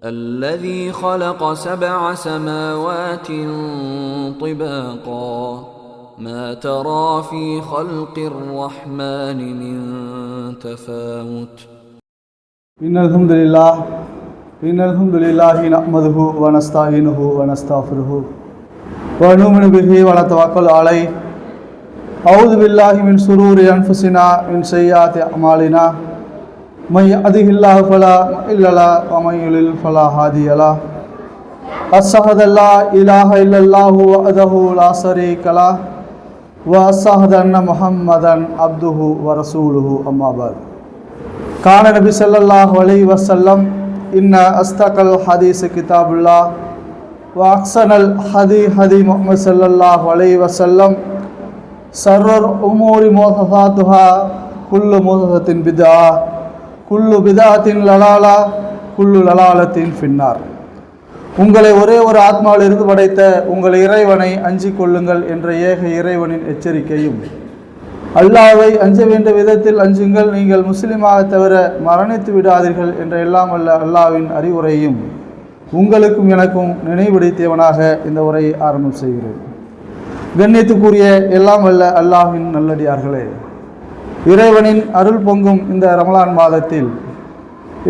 الذي خلق 7 سماوات طباقا ما ترى في خلق الرحمن من تفاوت. إن الحمد لله نحمده ونستعينه ونستغفره ونؤمن به ونتوكل عليه. أعوذ بالله من شرور أنفسنا من سيئات أعمالنا. من يهده الله فلا مضل له ومن يضلل فلا هادي له. أشهد أن لا إله إلا الله وحده لا شريك له وأشهد أن محمدا عبده ورسوله. أما بعد. قال النبي صلى الله عليه وسلم إن أصدق الحديث كتاب الله وأحسن الهدي هدي محمد صلى الله عليه وسلم شر الأمور محدثاتها كل محدثة بدعة كل بدعة ضلالة كل ضلالة في النار. உங்களை ஒரே ஒரு ஆத்மாவிலிருந்து படைத்த உங்கள் இறைவனை அஞ்சிக் கொள்ளுங்கள் என்ற ஏக இறைவனின் எச்சரிக்கையும், அல்லாஹ்வை அஞ்ச வேண்டிய விதத்தில் அஞ்சுங்கள், நீங்கள் முஸ்லிமாக தவிர மரணித்து விடாதீர்கள் என்ற எல்லாம் அல்ல அல்லாஹ்வின் அறிவுரையும் உங்களுக்கும் எனக்கும் நினைவுபடுத்தியவனாக இந்த உரையை ஆரம்பம் செய்கிறேன். கண்ணியத்துக்குரிய எல்லாம் அல்ல அல்லாஹ்வின் நல்லடியார்களே, இறைவனின் அருள் பொங்கும் இந்த ரமலான் மாதத்தில்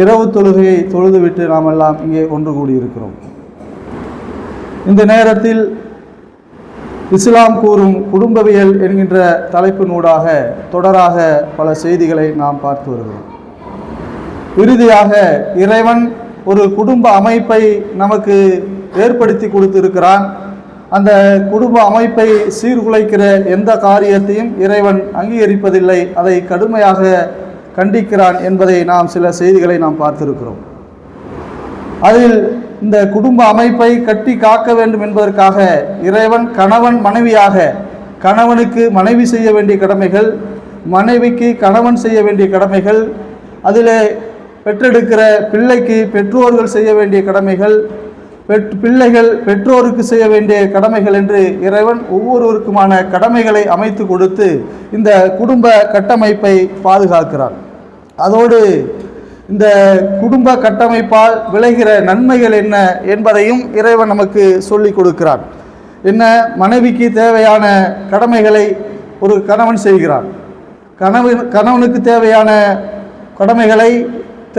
இரவு தொழுகையை தொழுதுவிட்டு நாம் எல்லாம் இங்கே ஒன்று கூடியிருக்கிறோம். இந்த நேரத்தில் இஸ்லாம் கூறும் குடும்பவியல் என்கின்ற தலைப்பினூடாக தொடராக பல செய்திகளை நாம் பார்த்து வருகிறோம். இறுதியாக இறைவன் ஒரு குடும்ப அமைப்பை நமக்கு ஏற்படுத்தி கொடுத்திருக்கிறான். அந்த குடும்ப அமைப்பை சீர்குலைக்கிற எந்த காரியத்தையும் இறைவன் அங்கீகரிப்பதில்லை, அதை கடுமையாக கண்டிக்கிறான் என்பதை நாம் சில செய்திகளை நாம் பார்த்திருக்கிறோம். அதில் இந்த குடும்ப அமைப்பை கட்டி காக்க வேண்டும் என்பதற்காக இறைவன் கணவன் மனைவியாக, கணவனுக்கு மனைவி செய்ய வேண்டிய கடமைகள், மனைவிக்கு கணவன் செய்ய வேண்டிய கடமைகள், அதிலே பெற்றெடுக்கிற பிள்ளைக்கு பெற்றோர்கள் செய்ய வேண்டிய கடமைகள், பிள்ளைகள் பெற்றோருக்கு செய்ய வேண்டிய கடமைகள் என்று இறைவன் ஒவ்வொருவருக்குமான கடமைகளை அமைத்து கொடுத்து இந்த குடும்ப கட்டமைப்பை பாதுகாக்கிறான். அதோடு இந்த குடும்ப கட்டமைப்பால் விளைகிற நன்மைகள் என்ன என்பதையும் இறைவன் நமக்கு சொல்லிக் கொடுக்கிறான். என்ன, மனைவிக்கு தேவையான கடமைகளை ஒரு கணவன் செய்கிறான், கணவனுக்கு தேவையான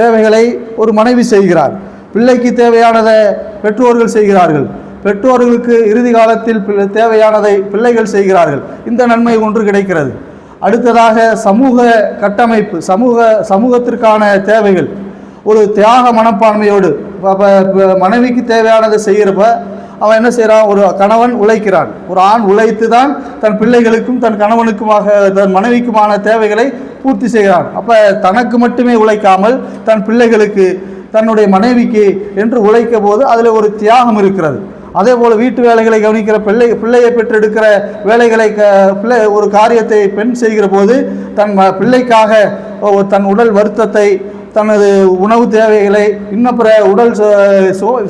தேவைகளை ஒரு மனைவி செய்கிறார், பிள்ளைக்கு தேவையானதை பெற்றோர்கள் செய்கிறார்கள், பெற்றோர்களுக்கு இறுதி காலத்தில் தேவையானதை பிள்ளைகள் செய்கிறார்கள். இந்த நன்மை ஒன்று கிடைக்கிறது. அடுத்ததாக சமூக கட்டமைப்பு, சமூகத்திற்கான தேவைகள் ஒரு தியாக மனப்பான்மையோடு மனைவிக்கு தேவையானதை செய்கிறப்ப அவன் என்ன செய்கிறான், ஒரு கணவன் உழைக்கிறான், ஒரு ஆண் உழைத்து தான் தன் பிள்ளைகளுக்கும் தன் கணவனுக்குமாக தன் மனைவிக்குமான தேவைகளை பூர்த்தி செய்கிறான். அப்போ தனக்கு மட்டுமே உழைக்காமல் தன் பிள்ளைகளுக்கு தன்னுடைய மனைவிக்கு என்று உழைக்க போது அதில் ஒரு தியாகம் இருக்கிறது. அதே போல் வீட்டு வேலைகளை கவனிக்கிற பிள்ளையை பெற்றெடுக்கிற வேலைகளை ஒரு காரியத்தை பெண் செய்கிற போது தன் பிள்ளைக்காக தன் உடல் வருத்தத்தை, தனது உணவு தேவைகளை, இன்னப்பிற உடல்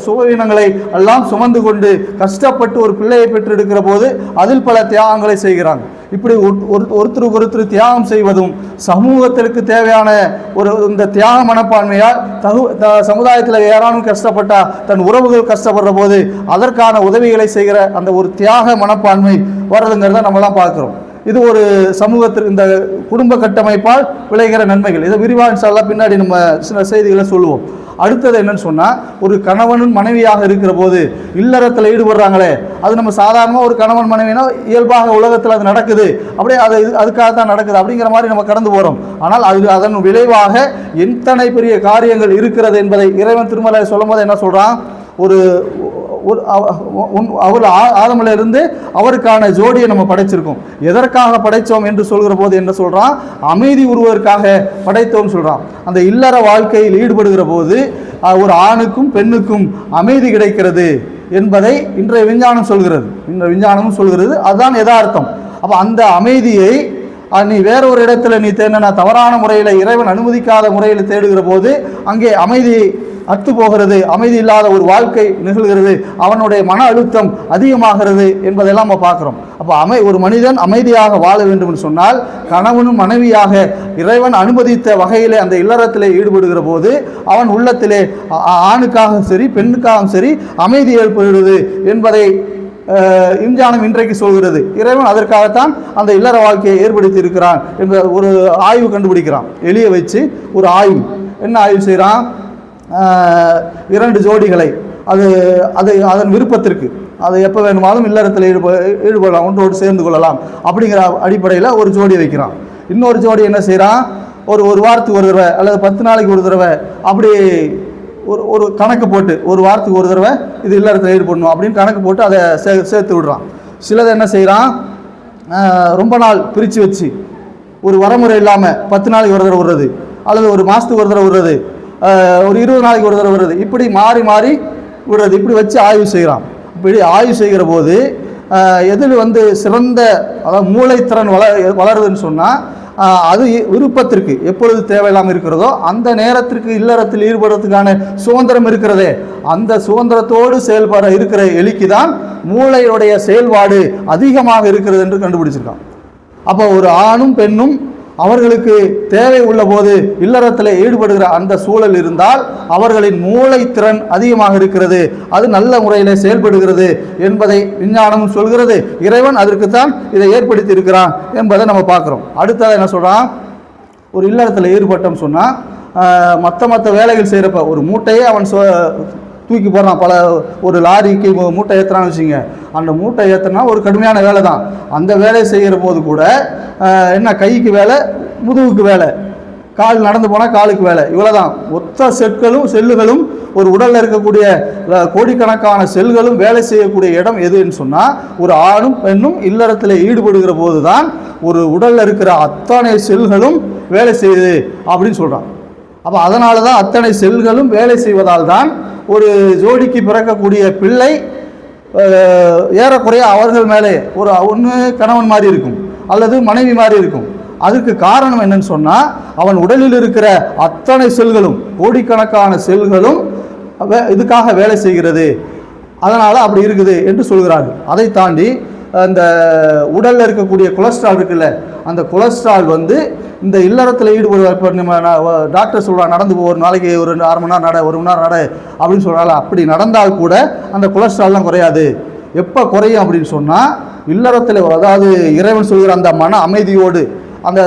சுகவீனங்களை எல்லாம் சுமந்து கொண்டு கஷ்டப்பட்டு ஒரு பிள்ளையை பெற்றெடுக்கிற போது அதில் பல தியாகங்களை செய்கிறாங்க. இப்படி ஒருத்தருக்கு ஒருத்தர் தியாகம் செய்வதும் சமூகத்திற்கு தேவையான இந்த தியாக மனப்பான்மையால் சமுதாயத்தில் யாராலும் கஷ்டப்பட்டா தன் உறவுகள் கஷ்டப்படுற போது அதற்கான உதவிகளை செய்கிற அந்த ஒரு தியாக மனப்பான்மை வர்றதுங்கிறத நம்மளாம் பார்க்குறோம். இது ஒரு சமூகத்தில் இந்த குடும்ப கட்டமைப்பால் விளைகிற நன்மைகள். இதை விரிவாக இன்ஷா அல்லாஹ் பின்னாடி நம்ம சில செய்திகளை சொல்லுவோம். அடுத்தது என்னன்னு சொன்னால், ஒரு கணவனும் மனைவியாக இருக்கிற போது இல்லறத்தில் ஈடுபடுறாங்களே, அது நம்ம சாதாரணமாக ஒரு கணவன் மனைவினா இயல்பாக உலகத்தில் அது நடக்குது, அப்படியே அதுக்காக தான் நடக்குது அப்படிங்கிற மாதிரி நம்ம கடந்து போகிறோம். ஆனால் அதன் விளைவாக எத்தனை பெரிய காரியங்கள் இருக்கிறது என்பதை இறைவன் திருமலை சொல்லும் போது என்ன சொல்கிறான், அவர் ஆதமிலிருந்து அவருக்கான ஜோடியை நம்ம படைச்சிருக்கோம். எதற்காக படைத்தோம் என்று சொல்கிற போது என்ன சொல்றான், அமைதி உருவதற்காக படைத்தோம் சொல்றான். அந்த இல்லற வாழ்க்கையில் ஈடுபடுகிற போது ஒரு ஆணுக்கும் பெண்ணுக்கும் அமைதி கிடைக்கிறது என்பதை இன்றைய விஞ்ஞானம் சொல்கிறது. அதுதான் யதார்த்தம். அப்ப அந்த அமைதியை நீ வேற ஒரு இடத்துல நீ தவறான முறையில் இறைவன் அனுமதிக்காத முறையில் தேடுகிற போது அங்கே அமைதி அத்து போகிறது, அமைதி இல்லாத ஒரு வாழ்க்கை நிகழ்கிறது, அவனுடைய மன அழுத்தம் அதிகமாகிறது என்பதெல்லாம் நம்ம பார்க்குறோம். அப்போ ஒரு மனிதன் அமைதியாக வாழ வேண்டும் என்று சொன்னால் கணவனும் மனைவியாக இறைவன் அனுமதித்த வகையிலே அந்த இல்லறத்திலே ஈடுபடுகிற போது அவன் உள்ளத்திலே ஆணுக்காகவும் சரி பெண்ணுக்காகவும் சரி அமைதி ஏற்படுகிறது என்பதை விஞ்ஞானம் இன்றைக்கு சொல்கிறது. இறைவன் அதற்காகத்தான் அந்த இல்லற வாழ்க்கையை ஏற்படுத்தி இருக்கிறான் என்ற ஒரு ஆய்வு கண்டுபிடிக்கிறான். எளிய வச்சு ஒரு ஆய்வு என்ன ஆய்வு செய்கிறான், 2 ஜோடிகளை அதன் விருப்பத்திற்கு அது எப்போ வேணுமாலும் இல்லறத்தில் ஈடுபடலாம், ஒன்றோடு சேர்ந்து கொள்ளலாம் அப்படிங்கிற அடிப்படையில் ஒரு ஜோடி வைக்கிறான். இன்னொரு ஜோடி என்ன செய்கிறான், ஒரு வாரத்துக்கு ஒரு தடவை அல்லது 10 நாளைக்கு ஒரு தடவை அப்படி ஒரு கணக்கு போட்டு ஒரு வாரத்துக்கு ஒரு தடவை இது இல்லறத்தில் ஈடுபடணும் அப்படின்னு கணக்கு போட்டு அதை சேர்த்து விடுறான். சிலதை என்ன செய்கிறான், ரொம்ப நாள் பிரித்து வச்சு ஒரு வரமுறை இல்லாமல் 10 நாளைக்கு ஒரு தடவை விடுறது, அல்லது ஒரு மாதத்துக்கு ஒரு தடவை விடுறது, ஒரு 20 நாளைக்கு ஒரு தடவை விடுறது, இப்படி மாறி மாறி விடுறது, இப்படி வச்சு ஆய்வு செய்கிறான். இப்படி ஆய்வு செய்கிற போது எதில் சிறந்த அதாவது மூளைத்திறன் வளருதுன்னு சொன்னால் அது விருப்பத்திற்கு எப்பொழுது தேவையில்லாமல் இருக்கிறதோ அந்த நேரத்திற்கு இல்லறத்தில் ஈடுபடுறதுக்கான சுதந்திரம் இருக்கிறதே, அந்த சுதந்திரத்தோடு செயல்பட இருக்கிற எலிக்கு தான் மூளையுடைய செயல்பாடு அதிகமாக இருக்கிறது என்று கண்டுபிடிச்சிருக்கான். அப்போ ஒரு ஆணும் பெண்ணும் அவர்களுக்கு தேவை உள்ள போது இல்லறத்தில் ஈடுபடுகிற அந்த சூழல் இருந்தால் அவர்களின் மூளை திறன் அதிகமாக இருக்கிறது, அது நல்ல முறையில் செயல்படுகிறது என்பதை விஞ்ஞானமும் சொல்கிறது. இறைவன் அதற்குத்தான் இதை ஏற்படுத்தி இருக்கிறான் என்பதை நம்ம பார்க்குறோம். அடுத்தது என்ன சொல்கிறான், ஒரு இல்லறத்தில் ஈடுபட்டோம் சொன்னால் மற்ற வேலைகள் செய்கிறப்ப ஒரு மூட்டையே அவன் தூக்கி போடுறான், ஒரு லாரிக்கு மூட்டை ஏற்றுறான்னு வச்சுங்க, அந்த மூட்டை ஏற்றுனா ஒரு கடுமையான வேலை தான். அந்த வேலையை செய்கிற போது கூட என்ன கைக்கு வேலை, முதுகுக்கு வேலை, கால் நடந்து போனால் காலுக்கு வேலை, இவ்வளோதான். மொத்த செல்லுகளும் ஒரு உடலில் இருக்கக்கூடிய கோடிக்கணக்கான செல்களும் வேலை செய்யக்கூடிய இடம் எதுன்னு சொன்னால் ஒரு ஆணும் பெண்ணும் இல்லறத்தில் ஈடுபடுகிற போது தான் ஒரு உடலில் இருக்கிற அத்தனை செல்களும் வேலை செய்யுது அப்படின்னு சொல்கிறான். அப்போ அதனால தான் அத்தனை செல்களும் வேலை செய்வதால் தான் ஒரு ஜோடிக்கு பிறக்கக்கூடிய பிள்ளை ஏறக்குறைய அவர்கள் மேலே ஒன்று கணவன் மாதிரி இருக்கும் அல்லது மனைவி மாதிரி இருக்கும். அதுக்கு காரணம் என்னன்னு சொன்னால் அவன் உடலில் இருக்கிற அத்தனை செல்களும் கோடிக்கணக்கான செல்களும் இதுக்காக வேலை செய்கிறது, அதனால் அப்படி இருக்குது என்று சொல்கிறார்கள். அதை தாண்டி அந்த உடலில் இருக்கக்கூடிய கொலஸ்ட்ரால் இருக்குல்ல, அந்த கொலஸ்ட்ரால் இந்த இல்லறத்தில் ஈடுபடுவார். இப்போ நம்ம டாக்டர் சொல்கிறாங்க நடந்து ஒரு நாளைக்கு ஒரு 1/2 மணி நேரம் நட, 1 மணி நேரம் நட அப்படின்னு சொல்கிறாங்க. அப்படி நடந்தால் கூட அந்த கொலஸ்ட்ரால்லாம் குறையாது. எப்போ குறையும் அப்படின்னு சொன்னால் இல்லறத்தில், அதாவது இறைவன் சொல்கிற அந்த மன அமைதியோடு, அந்த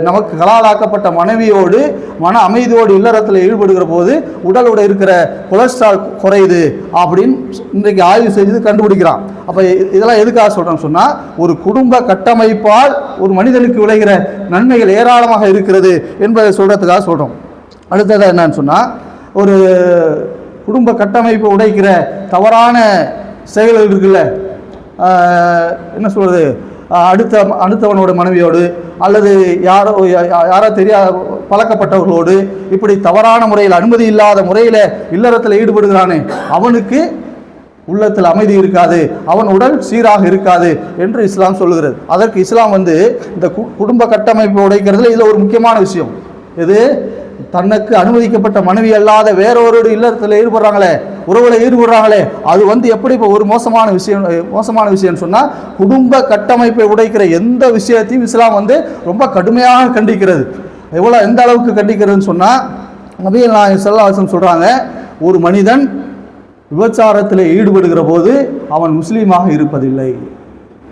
நமக்கு கலாலாக்கப்பட்ட மனைவியோடு மன அமைதியோடு இல்லறத்தில் ஈடுபடுகிற போது உடலோட இருக்கிற கொலஸ்ட்ரால் குறையுது அப்படின்னு இன்றைக்கு ஆய்வு செய்து கண்டுபிடிக்கிறான். அப்போ இதெல்லாம் எதுக்காக சொல்கிறேன்னு சொன்னால் ஒரு குடும்ப கட்டமைப்பால் ஒரு மனிதனுக்கு விளைகிற நன்மைகள் ஏராளமாக இருக்கிறது என்பதை சொல்கிறதுக்காக சொல்கிறோம். அடுத்தது என்னன்னு சொன்னால் ஒரு குடும்ப கட்டமைப்பை உடைக்கிற தவறான செயல்கள் இருக்குல்ல, என்ன சொல்கிறது, அடுத்தவனோட மனைவியோடு அல்லது யாரோ தெரியாத பழக்கப்பட்டவர்களோடு இப்படி தவறான முறையில் அனுமதி இல்லாத முறையில் இல்லறத்தில் ஈடுபடுகிறானே அவனுக்கு உள்ளத்தில் அமைதி இருக்காது, அவன் உடல் சீராக இருக்காது என்று இஸ்லாம் சொல்லுகிறது. அதற்கு இஸ்லாம் இந்த குடும்ப கட்டமைப்பை உடைக்கிறதுல இதில் ஒரு முக்கியமான விஷயம் எது, தனக்கு அனுமதிக்கப்பட்ட மனைவி அல்லாத வேறொரு இல்லறத்தில் ஈடுபடுறாங்களே, உறவுல ஈடுபடுறாங்களே, அது எப்படி இப்போ ஒரு மோசமான விஷயம் சொன்னால் குடும்ப கட்டமைப்பை உடைக்கிற எந்த விஷயத்தையும் இஸ்லாம் ரொம்ப கடுமையாக கண்டிக்கிறது. எந்த அளவுக்கு கண்டிக்கிறதுன்னு சொன்னால் நபிகள் நாயகம் ஸல்லல்லாஹு அலைஹி வஸல்லம் சொல்கிறாங்க, ஒரு மனிதன் விபச்சாரத்தில் ஈடுபடுகிற போது அவன் முஸ்லீமாக இருப்பதில்லை.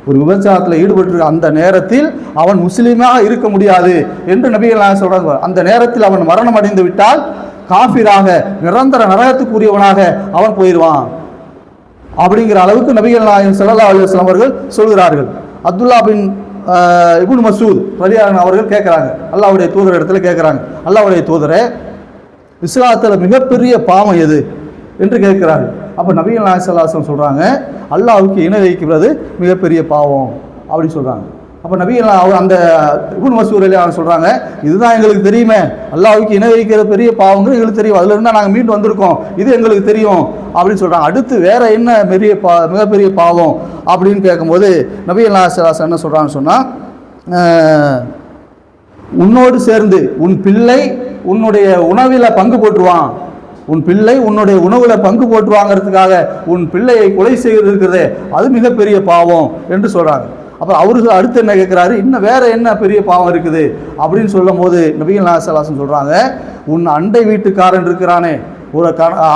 ஒரு விபச்சாரத்தில் ஈடுபட்டு அந்த நேரத்தில் அவன் முஸ்லீமாக இருக்க முடியாது என்று நபிகள் நாயகம் சொல்றாங்க. அந்த நேரத்தில் அவன் மரணம் அடைந்து விட்டால் காஃபிராக நிரந்தர நரகத்துக்குரியவனாக அவன் போயிடுவான் அப்படிங்கிற அளவுக்கு நபிகள் நாயகம் ஸல்லல்லாஹு அலைஹி வஸல்லம் அவர்கள் சொல்கிறார்கள். அப்துல்லா பின் இப்னு மஸ்ஊத் ரலியல்லாஹு அவர்கள் கேட்குறாங்க, அல்லாஹ்வுடைய தூதர் இடத்துல கேட்குறாங்க, அல்லாஹ்வுடைய தூதரே இஸ்லாத்தில் மிகப்பெரிய பாவம் எது என்று கேட்கிறார்கள். அப்போ நபிகள் நாயகம் ஸல்லல்லாஹு அலைஹி வஸல்லம் சொல்கிறாங்க, அல்லாஹ்வுக்கு இணை வைக்கிறது மிகப்பெரிய பாவம் அப்படின்னு சொல்கிறாங்க. அப்போ நபிகள் அந்த இப்னு மஸ்ஊத் ரலியல்லாஹு சொல்கிறாங்க, இதுதான் எங்களுக்கு தெரியுமே, அல்லாஹ்வுக்கு இணை வைக்கிற பெரிய பாவங்கள் எங்களுக்கு தெரியும், அதில் இருந்தால் நாங்கள் மீண்டு வந்திருக்கோம், இது எங்களுக்கு தெரியும் அப்படின்னு சொல்கிறாங்க. அடுத்து வேற என்ன மிகப்பெரிய பாவம் அப்படின்னு கேட்கும்போது நபிகள் நாயகம் ஸல்லல்லாஹு அலைஹி வஸல்லம் என்ன சொல்கிறாங்கன்னு சொன்னால், உன்னோடு சேர்ந்து உன் பிள்ளை உன்னுடைய உணவில் பங்கு போட்டுருவான், உன் பிள்ளை உன்னுடைய உணவுல பங்கு போட்டு வாங்கிறதுக்காக உன் பிள்ளையை கொலை செய்திருக்கிறதே அது மிகப்பெரிய பாவம் என்று சொல்றாங்க. அப்போ அவருக்கு அடுத்து என்ன கேட்குறாரு, இன்னும் வேற என்ன பெரிய பாவம் இருக்குது அப்படின்னு சொல்லும் போது நபிகள் நாயகம் ஸல்லல்லாஹு அலைஹி வஸல்லம் சொல்றாங்க, உன் அண்டை வீட்டுக்காரன் இருக்கிறானே, ஒரு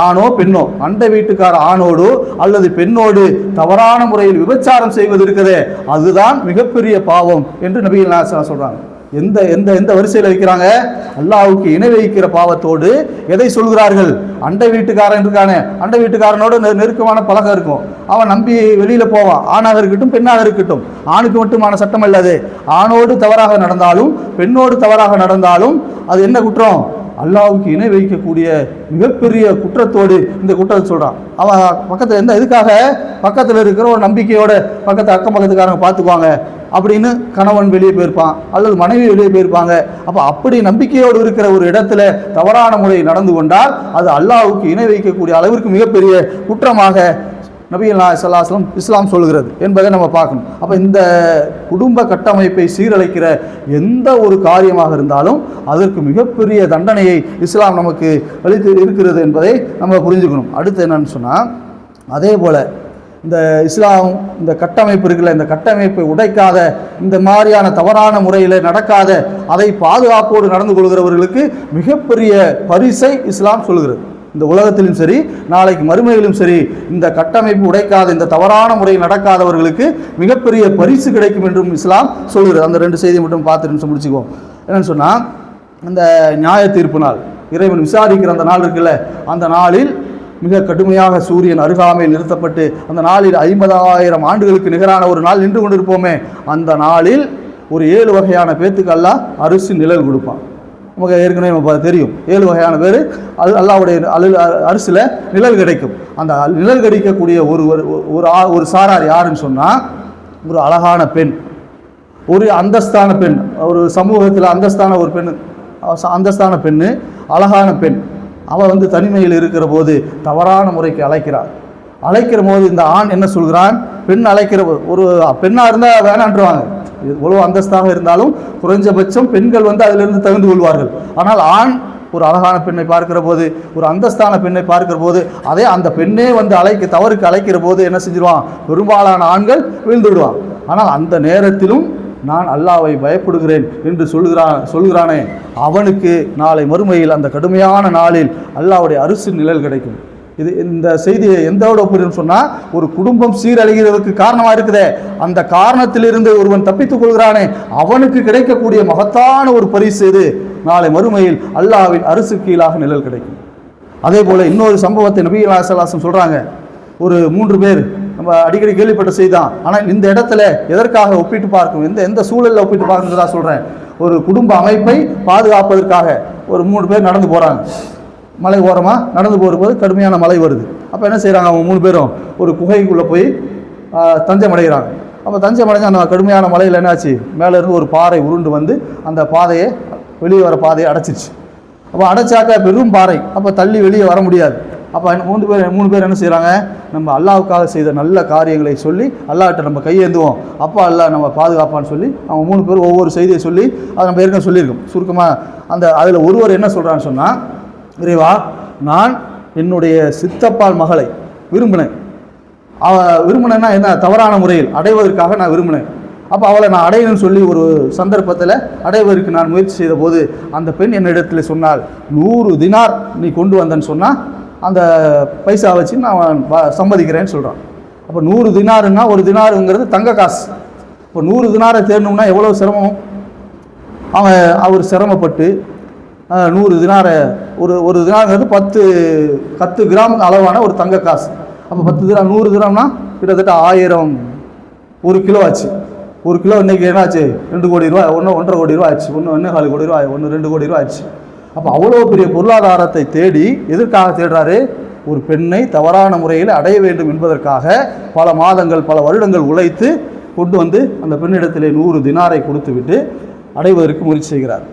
ஆணோ பெண்ணோ, அண்டை வீட்டுக்கார ஆணோடு அல்லது பெண்ணோடு தவறான முறையில் விபச்சாரம் செய்வது இருக்குதே அதுதான் மிகப்பெரிய பாவம் என்று நபிகள் நாயகம் ஸல்லல்லாஹு அலைஹி வஸல்லம் சொல்றாங்க. எந்த எந்த எந்த வரிசையில் வைக்கிறாங்க? அல்லாஹ்வுக்கு இணை வைக்கிற பாவத்தோடு எதை சொல்கிறார்கள்? அண்டை வீட்டுக்காரன் இருக்கானே, அண்டை வீட்டுக்காரனோட நெருக்கமான பழக்கம் இருக்கும், அவன் நம்பி வெளியில போவான், ஆணாக இருக்கட்டும் பெண்ணாக இருக்கட்டும், ஆணுக்கு மட்டுமான சட்டம் அல்லது, ஆணோடு தவறாக நடந்தாலும் பெண்ணோடு தவறாக நடந்தாலும் அது என்ன குற்றம்? அல்லாஹ்வுக்கு இணை வைக்கக்கூடிய மிகப்பெரிய குற்றத்தோடு இந்த குற்றத்தை சொல்றான். அவன் பக்கத்தில் எந்த எதுக்காக? பக்கத்தில் இருக்கிற ஒரு நம்பிக்கையோட பக்கத்து அக்கம் பக்கத்துக்காரங்க பார்த்துக்குவாங்க அப்படின்னு கணவன் வெளியே போயிருப்பான் அல்லது மனைவி வெளியே போயிருப்பாங்க. அப்போ அப்படி நம்பிக்கையோடு இருக்கிற ஒரு இடத்துல தவறான முறை நடந்து கொண்டால் அது அல்லாஹ்வுக்கு இணை வைக்கக்கூடிய அளவிற்கு மிகப்பெரிய குற்றமாக நபிகள் நாயகம் ஸல்லல்லாஹு அலைஹி வஸல்லம் இஸ்லாம் சொல்கிறது என்பதை நம்ம பார்க்கணும். அப்போ இந்த குடும்ப கட்டமைப்பை சீரழிக்கிற எந்த ஒரு காரியமாக இருந்தாலும் அதற்கு மிகப்பெரிய தண்டனையை இஸ்லாம் நமக்கு அளித்து இருக்கிறது என்பதை நம்ம புரிஞ்சுக்கணும். அடுத்து என்னன்னு சொன்னால், அதே போல் இந்த இஸ்லாம் இந்த கட்டமைப்பு இருக்குல்ல, இந்த கட்டமைப்பை உடைக்காத, இந்த மாதிரியான தவறான முறையில் நடக்காத, அதை பாதுகாப்போடு நடந்து கொள்கிறவர்களுக்கு மிகப்பெரிய பரிசை இஸ்லாம் சொல்கிறது. இந்த உலகத்திலும் சரி நாளைக்கு மறுமையிலும் சரி இந்த கட்டமைப்பு உடைக்காத, இந்த தவறான முறையில் நடக்காதவர்களுக்கு மிகப்பெரிய பரிசு கிடைக்கும் என்றும் இஸ்லாம் சொல்கிறது. அந்த ரெண்டு செய்தியை மட்டும் பார்த்துட்டு முடிச்சுக்குவோம். என்னன்னு சொன்னால், அந்த நியாய தீர்ப்பு நாள், இறைவன் விசாரிக்கிற அந்த நாள் இருக்குல்ல, அந்த நாளில் மிக கடுமையாக சூரியன் அருகாமையில் நிறுத்தப்பட்டு அந்த நாளில் 50,000 ஆண்டுகளுக்கு நிகரான ஒரு நாள் நின்று கொண்டிருப்போமே, அந்த நாளில் ஒரு 7 வகையான பேத்துக்கு அல்லாஹ் அரிசி நிழல் கொடுப்பான். நமக்கு ஏற்கனவே நம்ம தெரியும் 7 வகையான பேர் அது அல்லாஹ்வுடைய அரிசியில் நிழல் கிடைக்கும். அந்த நிழல் கிடைக்கக்கூடிய ஒரு சாரார் யாருன்னு சொன்னால், ஒரு அழகான பெண், ஒரு அந்தஸ்தான பெண், ஒரு சமூகத்தில் அந்தஸ்தான ஒரு பெண், அந்தஸ்தான பெண்ணு, அழகான பெண். அவள் தனிமையில் இருக்கிற போது தவறான முறைக்கு அழைக்கிற போது இந்த ஆண் என்ன சொல்கிறான்? பெண் அழைக்கிற ஒரு பெண்ணாக இருந்தால் வேணான்றுவாங்க, எவ்வளோ அந்தஸ்தாக இருந்தாலும் குறைஞ்சபட்சம் பெண்கள் அதிலிருந்து தகுந்து கொள்வார்கள். ஆனால் ஆண் ஒரு அழகான பெண்ணை பார்க்கிற போது, ஒரு அந்தஸ்தான பெண்ணை பார்க்கிற போது, அதே அந்த பெண்ணே தவறுக்கு அழைக்கிற போது என்ன செஞ்சிருவான்? பெரும்பாலான ஆண்கள் வீழ்ந்து விடுவான். ஆனால் அந்த நேரத்திலும் நான் அல்லாஹ்வை பயப்படுகிறேன் என்று சொல்கிறானே, அவனுக்கு நாளை மறுமையில் அந்த கடுமையான நாளில் அல்லாஹ்வுடைய அரிசி நிழல் கிடைக்கும். இந்த செய்தியை எந்தோட ஒப்புன்னு சொன்னால், ஒரு குடும்பம் சீரழிகிறதுக்கு காரணமாக இருக்குதே, அந்த காரணத்திலிருந்து ஒருவன் தப்பித்துக் கொள்கிறானே அவனுக்கு கிடைக்கக்கூடிய மகத்தான ஒரு பரிசு இது. நாளை மறுமையில் அல்லாஹ்வின் அரிசி கீழாக நிழல் கிடைக்கும். அதே போல இன்னொரு சம்பவத்தை நபிகள் நாயகம் ஸல்லல்லாஹு அலைஹி வஸல்லம் சொல்றாங்க. ஒரு 3 பேர், நம்ம அடிக்கடி கேள்விப்பட்ட செய்தான், ஆனால் இந்த இடத்துல எதற்காக ஒப்பிட்டு பார்க்கும், எந்த சூழலில் ஒப்பிட்டு பார்க்கறதா சொல்கிறேன். ஒரு குடும்ப அமைப்பை பாதுகாப்பதற்காக ஒரு 3 பேர் நடந்து போகிறாங்க. மலை ஓரமாக நடந்து போகும்போது கடுமையான மழை வருது. அப்போ என்ன செய்கிறாங்க? அவங்க 3 பேரும் ஒரு குகைக்குள்ளே போய் தஞ்சம் அடைகிறாங்க. அப்போ தஞ்சம் அடைஞ்ச அந்த கடுமையான மலையில் என்னாச்சு? மேலேருந்து ஒரு பாறை உருண்டு அந்த பாதையை, வெளியே வர பாதையை அடைச்சிருச்சு. அப்போ அடைச்சாக்க பெரும் பாறை, அப்போ தள்ளி வெளியே வர முடியாது. அப்போ 3 பேர் என்ன செய்கிறாங்க? நம்ம அல்லாஹ்வுக்காக செய்த நல்ல காரியங்களை சொல்லி அல்லாஹ்கிட்ட நம்ம கையேந்துவோம், அப்போ அல்லாஹ் நம்ம பாதுகாப்பான்னு சொல்லி அவங்க 3 பேர் ஒவ்வொரு செய்தியை சொல்லி அதை நம்ம ஏற்கனவே சொல்லியிருக்கோம். சுருக்கமாக அதில் ஒருவர் என்ன சொல்கிறான்னு சொன்னால், இறைவா, நான் என்னுடைய சித்தப்பால் மகளை விரும்பினேன். விரும்பினேன்னா என்ன? தவறான முறையில் அடைவதற்காக நான் விரும்பினேன். அப்போ அவளை நான் அடையணும்னு சொல்லி ஒரு சந்தர்ப்பத்தில் அடைவதற்கு நான் முயற்சி செய்த போது அந்த பெண் என்னிடத்தில் சொன்னால், 100 தினார் நீ கொண்டு வந்தேன்னு சொன்னால் அந்த பைசா வச்சு நான் சம்மதிக்கிறேன்னு சொல்கிறான். அப்போ 100 தினாருன்னா, ஒரு தினாருங்கிறது தங்க காசு. இப்போ 100 தினாரை தேடணும்னா எவ்வளோ சிரமம். அவர் சிரமப்பட்டு 100 தினாரை, ஒரு தினாருங்கிறது 10 கிராம் அளவான ஒரு தங்க காசு. அப்போ 10 தினார் 100 தினார்னா கிட்டத்தட்ட 1000, 1 கிலோ ஆச்சு. 1 கிலோ இன்றைக்கி என்னாச்சு? 2 கோடி ரூபாய், 1.5 கோடி ரூபா ஆச்சு, 1.25 கோடி ரூபாய், 2 கோடி ரூபா ஆச்சு. அப்போ அவ்வளோ பெரிய பொருளாதாரத்தை தேடி எதற்காக தேடுறாரு? ஒரு பெண்ணை தவறான முறையில் அடைய வேண்டும் என்பதற்காக பல மாதங்கள், பல வருடங்கள் உழைத்து கொண்டு அந்த பெண்ணிடத்திலே 100 தினாரை கொடுத்து விட்டு அடைவதற்கு முயற்சி செய்கிறார்.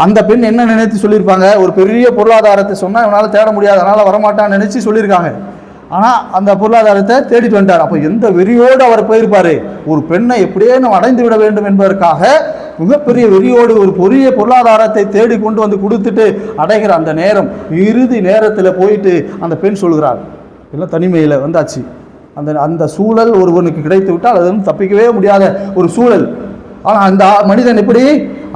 அந்த பெண் என்ன நினைத்து சொல்லியிருப்பாங்க? ஒரு பெரிய பொருளாதாரத்தை சொன்னால் இவனால் தேட முடியாது, அதனால் வரமாட்டான்னு நினச்சி சொல்லியிருக்காங்க. ஆனால் அந்த பொருளாதாரத்தை தேடிட்டு வந்தார். அப்போ எந்த வெறியோடு அவர் போயிருப்பார், ஒரு பெண்ணை எப்படியே நம்ம அடைந்து விட வேண்டும் என்பதற்காக மிகப்பெரிய வெறியோடு ஒரு பெரிய பொருளாதாரத்தை தேடி கொண்டு வந்து கொடுத்துட்டு அடைகிற அந்த நேரம், இறுதி நேரத்தில் போயிட்டு அந்த பெண் சொல்கிறார், எல்லாம் தனிமையில் வந்தாச்சு, அந்த அந்த சூழல் ஒருவனுக்கு கிடைத்து விட்டால் அது வந்து தப்பிக்கவே முடியாத ஒரு சூழல். ஆனால் அந்த மனிதன் எப்படி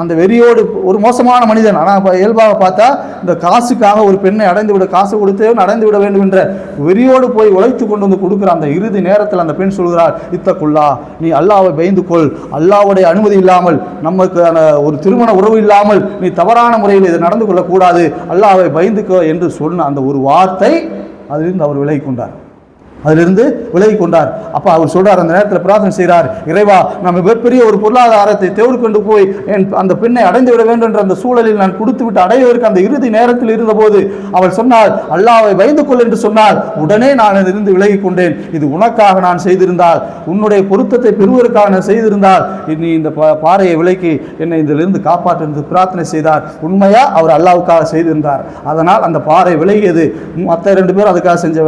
அந்த வெறியோடு, ஒரு மோசமான மனிதன். ஆனால் இப்போ இயல்பாக பார்த்தா இந்த காசுக்காக ஒரு பெண்ணை அடைந்து விட, காசு கொடுத்து அடைந்து விட வேண்டும் என்ற வெறியோடு போய் உழைத்து கொண்டு வந்து கொடுக்குற அந்த இறுதி நேரத்தில் அந்த பெண் சொல்கிறார், இத்தக்குள்ளா, நீ அல்லாஹ்வை பயந்து கொள், அல்லாஹ்வுடைய அனுமதி இல்லாமல், நமக்கு ஒரு திருமண உறவு இல்லாமல் நீ தவறான முறையில் இதை நடந்து கொள்ளக்கூடாது, அல்லாஹ்வை பயந்துக்கோ என்று சொன்ன அந்த ஒரு வார்த்தை, அதிலிருந்து அவர் விலகி கொண்டார். அப்போ அவர் சொல்றார், அந்த நேரத்தில் பிரார்த்தனை செய்கிறார், இறைவா, நம்ம மிகப்பெரிய ஒரு பொருளாதாரத்தை தேடி கொண்டு போய் அந்த பெண்ணை அடைந்து விட வேண்டும் என்ற அந்த சூழலில் நான் கொடுத்து விட்டு அடைவதற்கு அந்த இறுதி நேரத்தில் இருந்தபோது அவள் சொன்னாள், அல்லாஹ்வை பயந்து கொள் என்று சொன்னால், உடனே நான் இதிலிருந்து விலகி கொண்டேன். இது உனக்காக நான் செய்திருந்தால், உன்னுடைய பொருத்தத்தை பெறுவதற்காக நான் செய்திருந்தால், நீ இந்த பாறையை விலக்கி என்னை இதிலிருந்து காப்பாற்று என்று பிரார்த்தனை செய்தார். உண்மையா அவர் அல்லாஹ்வுக்காக செய்திருந்தார். அதனால் அந்த பாறை விலகியது. மற்ற 2 பேரும் அதுக்காக செஞ்ச,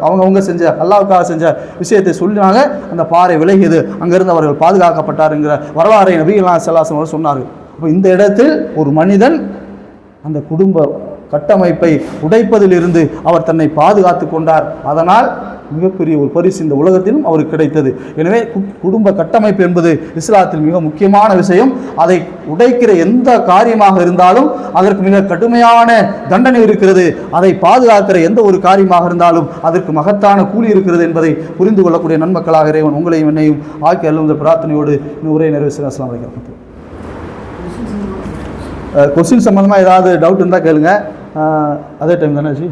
அவங்க செஞ்ச அல்லாஹ்வுக்காக செஞ்ச விஷயத்தை சொல்லினாங்க, அந்த பாறை விலகியது. அங்கிருந்து அவர்கள் பாதுகாக்கப்பட்டார் என்கிற வரலாறை நபிகள் ஸல்லல்லாஹு அலைஹி வஸல்லம் சொன்னார்கள். அப்போ இந்த இடத்தில் ஒரு மனிதன் அந்த குடும்ப கட்டமைப்பை உடைப்பதிலிருந்து அவர் தன்னை பாதுகாத்து கொண்டார். அதனால் மிகப்பெரிய ஒரு பரிசு இந்த உலகத்திலும் அவருக்கு கிடைத்தது. எனவே குடும்ப கட்டமைப்பு என்பது இஸ்லாத்தில் மிக முக்கியமான விஷயம். அதை உடைக்கிற எந்த காரியமாக இருந்தாலும் அதற்கு மிக கடுமையான தண்டனை இருக்கிறது. அதை பாதுகாக்கிற எந்த ஒரு காரியமாக இருந்தாலும் அதற்கு மகத்தான கூலி இருக்கிறது என்பதை புரிந்து கொள்ளக்கூடிய நன்மக்களாக இறைவன் உங்களையும் என்னையும் ஆக்கி அருளும் பிரார்த்தனையோடு இந்த உரையை நிறைவேற்ற அஸ்ஸலாமு அலைக்கும். கொஸ்டின் சம்பந்தமாக ஏதாவது டவுட் இருந்தால் கேளுங்க. அதே டைம் தானே ஜி,